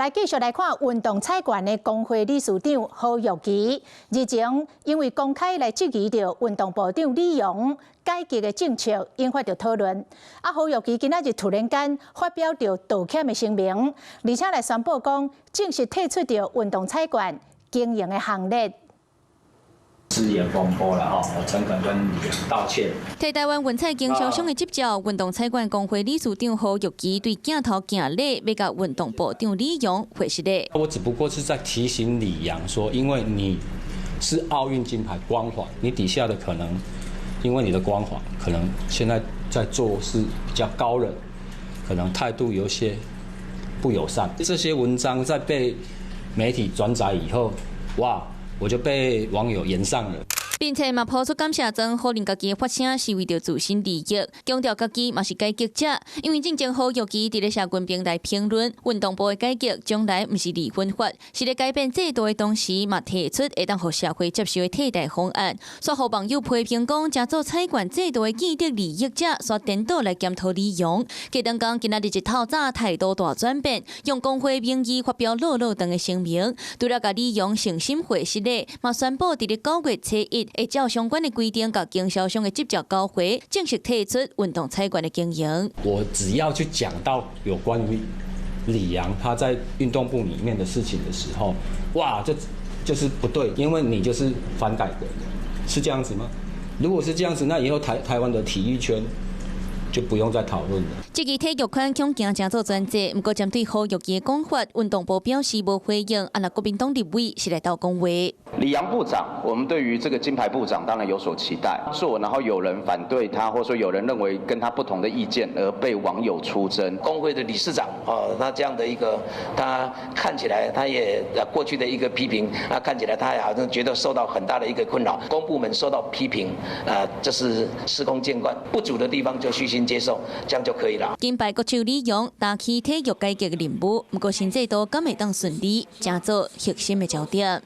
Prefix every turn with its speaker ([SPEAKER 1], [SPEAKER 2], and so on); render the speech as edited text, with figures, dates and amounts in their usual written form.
[SPEAKER 1] 來繼續來看運動彩券的工會理事長侯玉琪，日前因為公開來質疑着運動部長李揚改革的政策，引發着討論。侯玉琪今仔日突然間發表着道歉的聲明，而且來宣布講正式退出着運動彩券經營的行列。
[SPEAKER 2] 失言風波了哈，我誠懇跟李揚道歉。
[SPEAKER 3] 替台灣運彩經銷商的執照，運動彩券工會理事長侯玉琪對鏡頭行禮，要甲運動部長李揚回實禮。
[SPEAKER 4] 我只不過是在提醒李揚說，因為你是奧運金牌光環，你底下的可能因為你的光環，可能現在在做事比較高冷，可能態度有些不友善。這些文章在被媒體轉載以後，哇！我就被網友炎上了，
[SPEAKER 3] 並且嘛拋出感謝狀，否認家己發聲是為着自身利益，強調家己嘛是改革者。因為正前侯玉琪佇咧社群平台評論，運動部的改革將來唔是離婚法，是咧改變制度的同時，嘛提出會當互社會接受的替代方案。所好網友批評講，加做彩券制度的既得利益者，所顛倒來檢討李揚。佢當講今仔日一透早態度大轉變，用工會名義發表落長的聲明，除了甲李揚誠心回實禮，嘛宣布佇咧9月初1會照相關的規定，甲經銷商的執照交回，正式退出運動彩券的經營。
[SPEAKER 4] 我只要去講到有關於李揚他在運動部裡面的事情的時候，哇，這就是不對，因為你就是反改革的，是這樣子嗎？如果是這樣子，那以後台灣的體育圈就不用再討論了。
[SPEAKER 3] 這個體育圈恐驚正做專制，不過針對侯玉琪的講法，運動部表示無回應。那國民黨立委是來到講話。
[SPEAKER 5] 李揚部長，我們對於這個金牌部長當然有所期待。然後有人反對他，或者說有人認為跟他不同的意見，而被網友出征。
[SPEAKER 6] 工會的理事長他這樣的一個，他看起來他也過去的一個批評，看起來他也好像覺得受到很大的一個困擾。公部門受到批評，這是司空見慣，不足的地方就虛心接受，這樣就可以了。
[SPEAKER 3] 金牌國手李揚擔起體育改革的任務，不過新制度敢會當順利，正做核心的焦點。